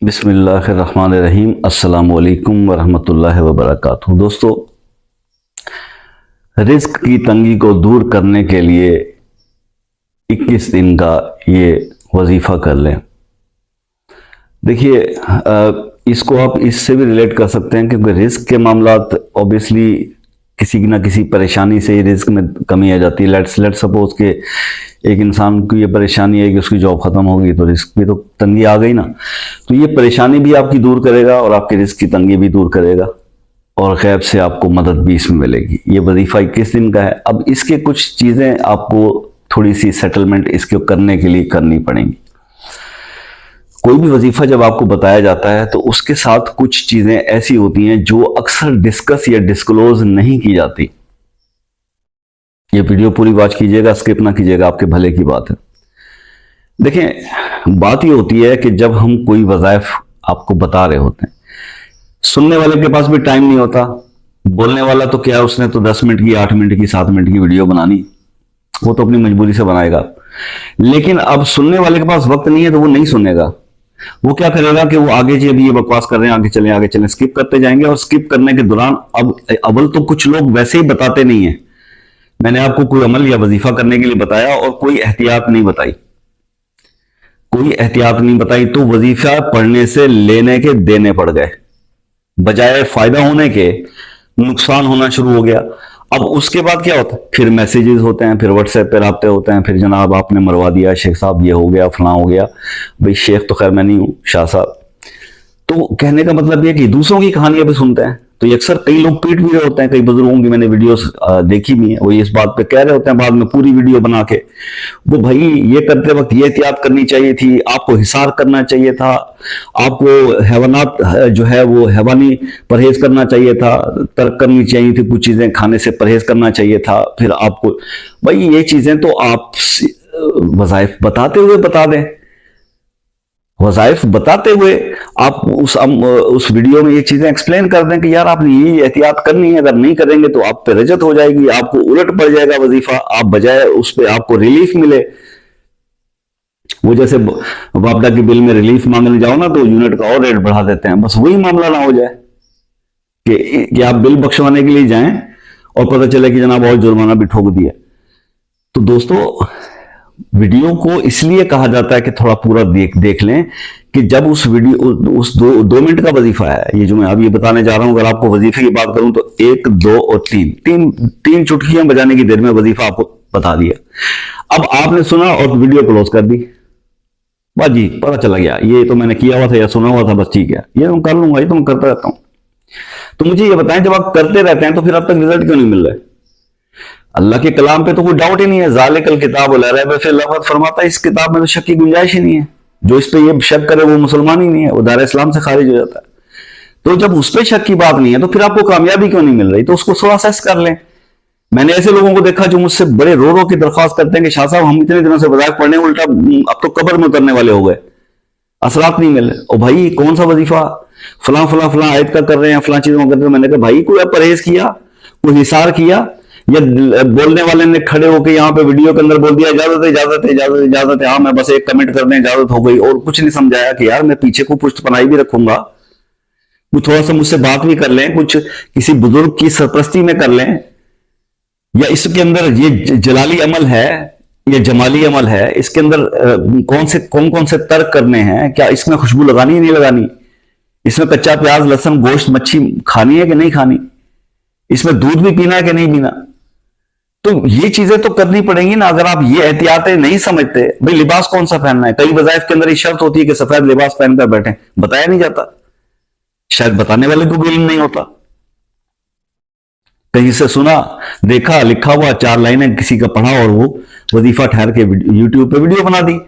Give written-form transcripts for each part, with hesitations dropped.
बिस्मिल्लाहिर्रहमानिर्रहीम। अस्सलामु अलैकुम वरहमतुल्लाहि वबरकातुहू। दोस्तों, रिस्क की तंगी को दूर करने के लिए 21 दिन का ये वजीफ़ा कर लें। देखिए, इसको आप इससे भी रिलेट कर सकते हैं क्योंकि रिस्क के मामलात ऑब्वियसली किसी ना किसी परेशानी से ही रिस्क में कमी आ जाती है। लेट सपोज के एक इंसान को ये परेशानी है कि उसकी जॉब खत्म होगी तो रिस्क भी तो तंगी आ गई ना। तो ये परेशानी भी आपकी दूर करेगा और आपके रिस्क की तंगी भी दूर करेगा और गैब से आपको मदद भी इसमें मिलेगी। ये वजीफा 21 दिन का है। अब इसके कुछ चीजें आपको थोड़ी सी सेटलमेंट इसके करने के लिए करनी पड़ेंगी। कोई भी वजीफा जब आपको बताया जाता है तो उसके साथ कुछ चीजें ऐसी होती हैं जो अक्सर डिस्कस या डिस्क्लोज नहीं की जाती। ये वीडियो पूरी वॉच कीजिएगा, स्किप ना कीजिएगा, आपके भले की बात है। देखें, बात ये होती है कि जब हम कोई वज़ाइफ आपको बता रहे होते हैं, सुनने वाले के पास भी टाइम नहीं होता। बोलने वाला तो क्या, उसने तो 10 मिनट की, 8 मिनट की, 7 मिनट की वीडियो बनानी, वो तो अपनी मजबूरी से बनाएगा। लेकिन अब सुनने वाले के पास वक्त नहीं है तो वो नहीं सुनेगा। वो क्या करेगा कि वो आगे जी अभी ये बकवास कर रहे हैं, आगे चलें, स्किप करते जाएंगे। और स्किप करने के दौरान अब अव्वल तो कुछ लोग वैसे ही बताते नहीं है। मैंने आपको कोई अमल या वजीफा करने के लिए बताया और कोई एहतियात नहीं बताई, तो वजीफा पढ़ने से लेने के देने पड़ गए, बजाय फायदा होने के नुकसान होना शुरू हो गया। अब उसके बाद क्या होता है, फिर मैसेजेस होते हैं, फिर व्हाट्सएप पे राब्ते होते हैं, फिर जनाब आपने मरवा दिया, शेख साहब ये हो गया, फलां हो गया। भाई शेख तो खैर मैं नहीं हूं, शाह साहब। तो कहने का मतलब ये कि दूसरों की कहानियां भी सुनते हैं तो ये अक्सर कई लोग पीट भी रहे होते हैं। कई बुजुर्गों की मैंने वीडियोस देखी भी है, वो इस बात पे कह रहे होते हैं बाद में पूरी वीडियो बना के, वो भाई ये करते वक्त ये एहतियात करनी चाहिए थी, आपको हिसार करना चाहिए था, आपको हैवानात जो है वो हैवानी परहेज करना चाहिए था, तर्क करनी चाहिए थी, कुछ चीजें खाने से परहेज करना चाहिए था। फिर आपको भाई ये चीजें तो आप वज़ाइफ बताते हुए बता दें, वज़ाइफ बताते हुए आप उस वीडियो में ये चीजें एक्सप्लेन कर दें कि यार आपने ये एहतियात करनी है, अगर नहीं करेंगे तो आप पे रजत हो जाएगी, आपको उलट पड़ जाएगा वजीफा, आप बजाय उस पर आपको रिलीफ मिले। वो जैसे वापडा की बिल में रिलीफ मांगने जाओ ना तो यूनिट का और रेट बढ़ा देते हैं, बस वही मामला ना हो जाए कि आप बिल बख्शवाने के लिए जाएं और पता चले कि जनाब और जुर्माना भी ठोक दिया। तो दोस्तों, वीडियो को इसलिए कहा जाता है कि थोड़ा पूरा देख लें कि जब उस वीडियो उस 2 मिनट का वजीफा है, ये जो मैं अभी बताने जा रहा हूं, अगर आपको वजीफे की बात करूं तो 1, 2 और 3 चुटकियां बजाने की देर में वजीफा आपको बता दिया। अब आपने सुना और वीडियो क्लोज कर दी, बस जी पता चला गया ये तो मैंने किया हुआ था या सुना हुआ था, बस ठीक है, ये मैं कर लूंगा, ये तो मैं करता रहता हूं। तो मुझे ये बताएं, जब आप करते रहते हैं तो फिर अब तक रिजल्ट क्यों नहीं मिल रहा है? अल्लाह के कलाम पे तो कोई डाउट ही नहीं है। ज़ालिकल किताब ला रैब फीह, अल्लाह फरमाता है इस किताब में तो शक की गुंजाइश ही नहीं है। जो इस पे ये शक करे वो मुसलमान ही नहीं है, वो दायरा इस्लाम से खारिज हो जाता है। तो जब उस पर शक की बात नहीं है तो फिर आपको कामयाबी क्यों नहीं मिल रही? तो उसको थोड़ा असेस कर लें। मैंने ऐसे लोगों को देखा जो मुझसे बड़े रो रो की दरख्वास्त करते हैं कि शाह साहब हम इतने दिनों से वज़ाइफ पढ़ने, उल्टा अब तो कब्र में उतरने वाले हो गए, असरात नहीं मिले। और भाई कौन सा वजीफा, फलां फलां फलां आयत का कर रहे हैं, फलां चीजों का कर रहे हैं। मैंने कहा भाई कोई परहेज किया, कोई हिसार किया, या बोलने वाले ने खड़े होकर यहाँ पे वीडियो के अंदर बोल दिया इजाजत है, इजाजत है, इजाजत है, इजाजत है, हाँ मैं बस एक कमेंट कर दें इजाजत हो गई, और कुछ नहीं समझाया कि यार मैं पीछे को पुष्ट पनाही भी रखूंगा, कुछ थोड़ा सा मुझसे बात भी कर लें, कुछ किसी बुजुर्ग की सरपरस्ती में कर लें, या इसके अंदर ये जलाली अमल है या जमाली अमल है, इसके अंदर कौन कौन से तर्क करने हैं, क्या इसमें खुशबू लगानी है नहीं लगानी, इसमें कच्चा प्याज लहसुन गोश्त मच्छी खानी है कि नहीं खानी, इसमें दूध भी पीना है कि नहीं पीना। तो ये चीजें तो करनी पड़ेंगी ना। अगर आप ये एहतियातें नहीं समझते, भाई लिबास कौन सा पहनना है, कई वज़ाइफ के अंदर ये शर्त होती है कि सफेद लिबास पहनकर बैठे, बताया नहीं जाता, शायद बताने वाले को भी इल्म नहीं होता। कहीं से सुना, देखा, लिखा हुआ 4 लाइनें किसी का पढ़ा और वो वजीफा ठहर के यूट्यूब पे वीडियो बना दी।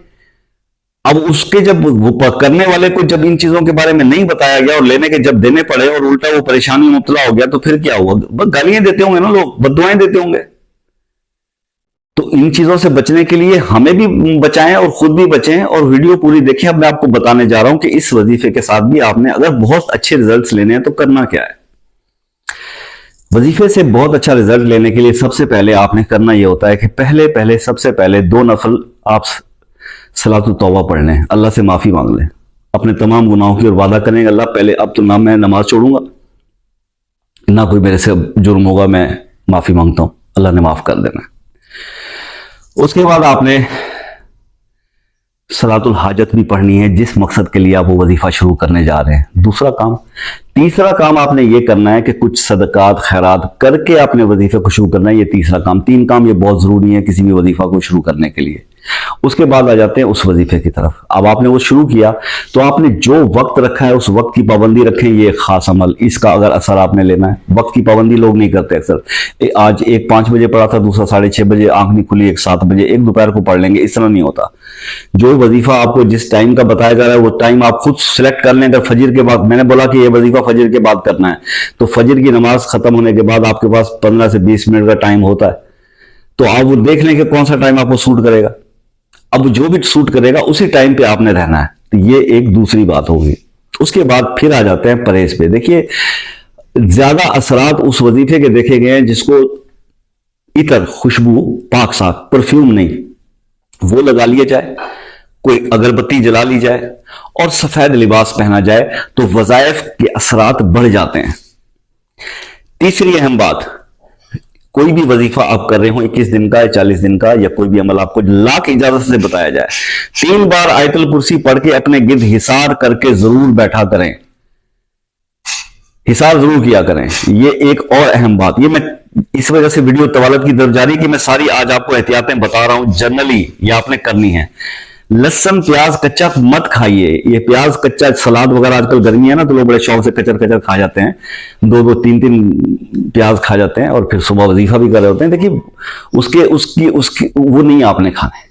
अब उसके जब वो करने वाले को जब इन चीजों के बारे में नहीं बताया गया और लेने के जब देने पड़े और उल्टा वो परेशानी में मुब्तला हो गया तो फिर क्या हुआ? बस गालियां देते होंगे ना लोग, बद्दुआएं देते होंगे। तो इन चीजों से बचने के लिए हमें भी बचाएं और खुद भी बचें और वीडियो पूरी देखें। अब मैं आपको बताने जा रहा हूं कि इस वजीफे के साथ भी आपने अगर बहुत अच्छे रिजल्ट्स लेने हैं तो करना क्या है। वजीफे से बहुत अच्छा रिजल्ट लेने के लिए सबसे पहले आपने करना यह होता है कि सबसे पहले 2 नफल आप सलातुत तौबा पढ़ लें, अल्लाह से माफी मांग लें। अपने तमाम गुनाहों की ओर वादा करेंगे, अल्लाह पहले अब तो ना मैं नमाज छोड़ूंगा, ना कोई मेरे से जुर्म होगा, मैं माफी मांगता हूं, अल्लाह ने माफ कर देना। उसके बाद आपने सलातुल हाजत भी पढ़नी है, जिस मकसद के लिए आप वो वजीफा शुरू करने जा रहे हैं। दूसरा काम। तीसरा काम आपने ये करना है कि कुछ सदकात खैरात करके आपने वजीफे को शुरू करना है, ये तीसरा काम। 3 काम ये बहुत जरूरी है किसी भी वजीफा को शुरू करने के लिए। उसके बाद आ जाते हैं उस वजीफे की तरफ। अब आपने वो शुरू किया तो आपने जो वक्त रखा है उस वक्त की पाबंदी रखें, ये खास अमल, इसका अगर असर आपने लेना है। वक्त की पाबंदी लोग नहीं करते अक्सर, आज एक 5 बजे पढ़ा था, दूसरा 6:30 बजे, आंख नहीं खुली एक 7 बजे, एक दोपहर को पढ़ लेंगे, इस तरह नहीं होता। जो वजीफा आपको जिस टाइम का बताया जा रहा है वो टाइम आप खुद सिलेक्ट कर लें। अगर फजर के बाद, मैंने बोला कि ये वजीफा फजर के बाद करना है, तो फजर की नमाज खत्म होने के बाद आपके पास 15 से 20 मिनट का टाइम होता है, तो आप वो देख लें कि कौन सा टाइम आपको सूट करेगा। अब जो भी सूट करेगा उसी टाइम पे आपने रहना है, तो ये एक दूसरी बात होगी। उसके बाद फिर आ जाते हैं परहेज पे। देखिए, ज्यादा असरात उस वजीफे के देखे गए हैं जिसको इतर, खुशबू, पाक साफ, परफ्यूम नहीं, वो लगा लिया जाए, कोई अगरबत्ती जला ली जाए और सफेद लिबास पहना जाए, तो वजायफ के असरात बढ़ जाते हैं। तीसरी अहम बात, कोई भी वजीफा आप कर रहे हो 21 दिन का या 40 दिन का, या कोई भी अमल आपको अल्लाह की इजाजत से बताया जाए, 3 बार आयतुल कुर्सी पढ़ के अपने गिर्द हिसार करके जरूर बैठा करें, हिसार जरूर किया करें। ये एक और अहम बात, ये मैं इस वजह से वीडियो तवालत की तरफ जा रही है कि मैं सारी आज आपको एहतियातें बता रहा हूं, जनरली ये आपने करनी है। लहसुन प्याज कच्चा मत खाइए। ये प्याज कच्चा, सलाद वगैरह आजकल गर्मी है ना, तो लोग बड़े शौक से कचर कचर खा जाते हैं, 2-2, 3-3 प्याज खा जाते हैं और फिर सुबह वजीफा भी कर रहे होते हैं। देखिए, उसकी वो नहीं आपने खाने।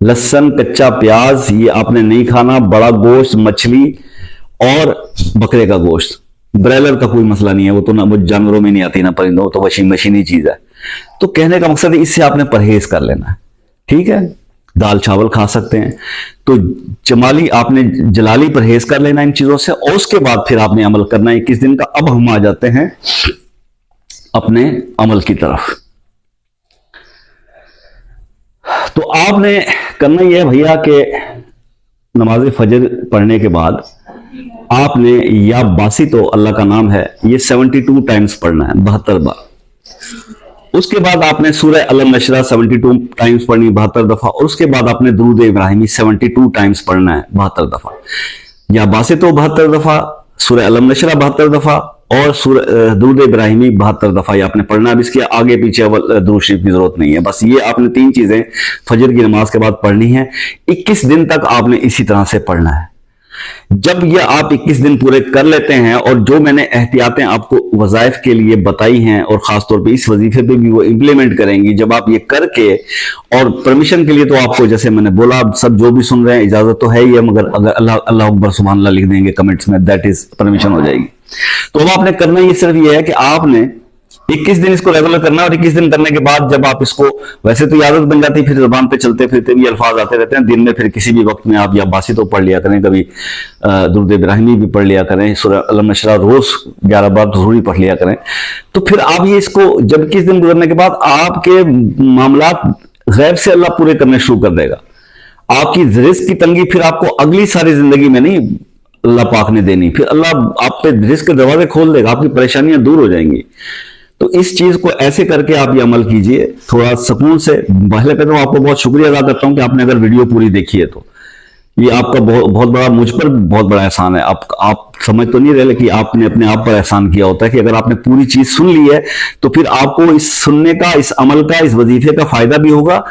लहसुन, कच्चा प्याज ये आपने नहीं खाना। बड़ा गोश्त, मछली और बकरे का गोश्त, ब्रॉयलर का कोई मसला नहीं है, वो तो ना, वो जानवरों में नहीं आती ना परिंदों, तो मशीनी चीज है। तो कहने का मकसद है इससे आपने परहेज कर लेना है, ठीक है। दाल चावल खा सकते हैं, तो जमाली आपने जलाली परहेज कर लेना इन चीजों से, और उसके बाद फिर आपने अमल करना है 21 दिन का। अब हम आ जाते हैं अपने अमल की तरफ। तो आपने करना यह है भैया कि नमाज फजर पढ़ने के बाद आपने या बासी, तो अल्लाह का नाम है, ये 72 टाइम्स पढ़ना है, 72 बार। उसके बाद आपने सूरह अलम नशरा 72 टाइम्स पढ़नी, 72 दफा। और उसके बाद आपने दुरूद इब्राहिमी 72 टाइम्स पढ़ना है, 72 दफा। या बासे तो 72 दफा, सूरह अलम नशरा 72 दफा और दुरूद इब्राहिमी 72 दफा ये आपने पढ़ना है। अब इसके आगे पीछे दुरूद शरीफ की जरूरत नहीं है, बस ये आपने 3 चीजें फजर की नमाज के बाद पढ़नी है। 21 दिन तक आपने इसी तरह से पढ़ना है। जब ये आप 21 दिन पूरे कर लेते हैं, और जो मैंने एहतियातें आपको वजाइफ के लिए बताई हैं, और खासतौर पे इस वजीफे पे भी वो इंप्लीमेंट करेंगी, जब आप ये करके, और परमिशन के लिए तो आपको, जैसे मैंने बोला, आप सब जो भी सुन रहे हैं, इजाजत तो है ही है, मगर अगर अल्लाह अकबर सुभान अल्लाह लिख देंगे कमेंट्स में, दैट इज परमिशन हो जाएगी। तो अब आपने करना ये सिर्फ ये है कि आपने 21 दिन इसको रेगुलर करना है, और 21 दिन करने के बाद जब आप इसको, वैसे तो आदत बन जाती है, फिर जबान पे चलते फिरते भी अल्फाज आते रहते हैं दिन में, फिर किसी भी वक्त में आप या बासी तो पढ़ लिया करें, कभी दुरूद इब्राहिमी भी पढ़ लिया करें, सूरह अलम नशरा रोज 11 बार जरूरी पढ़ लिया करें। तो फिर आप ये इसको जब 21 दिन गुजरने के बाद आपके मामलात गैब से अल्लाह पूरे करने शुरू कर देगा। आपकी रिस्क की तंगी फिर आपको अगली सारी जिंदगी में नहीं अल्लाह पाक ने देनी, फिर अल्लाह आप पे रिस्क के दरवाजे खोल देगा, आपकी परेशानियां दूर हो जाएंगी। तो इस चीज को ऐसे करके आप ये अमल कीजिए थोड़ा सुकून से। पहले तो आपको बहुत शुक्रिया अदा करता हूं कि आपने अगर वीडियो पूरी देखी है, तो ये आपका बहुत बड़ा, मुझ पर बहुत बड़ा एहसान है। आप समझ तो नहीं रहे, लेकिन आपने अपने आप पर एहसान किया होता है कि अगर आपने पूरी चीज सुन ली है, तो फिर आपको इस सुनने का, इस अमल का, इस वजीफे का फायदा भी होगा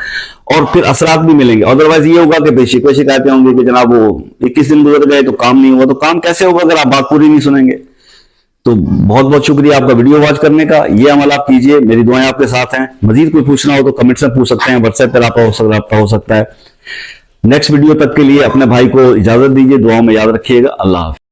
और फिर असरात भी मिलेंगे। अदरवाइज ये होगा कि कोई शिकायतें होंगी कि जनाब वो 21 दिन गुजर गए तो काम नहीं हुआ। तो काम कैसे होगा अगर आप बात पूरी नहीं सुनेंगे? तो बहुत बहुत शुक्रिया आपका वीडियो वॉच करने का। ये अमल आप कीजिए, मेरी दुआएं आपके साथ हैं। मजीद कोई पूछना हो तो कमेंट्स में पूछ सकते हैं, व्हाट्सएप पर आपका हो सकता है। नेक्स्ट वीडियो तक के लिए अपने भाई को इजाजत दीजिए, दुआओं में याद रखिएगा। अल्लाह हाफ़िज़।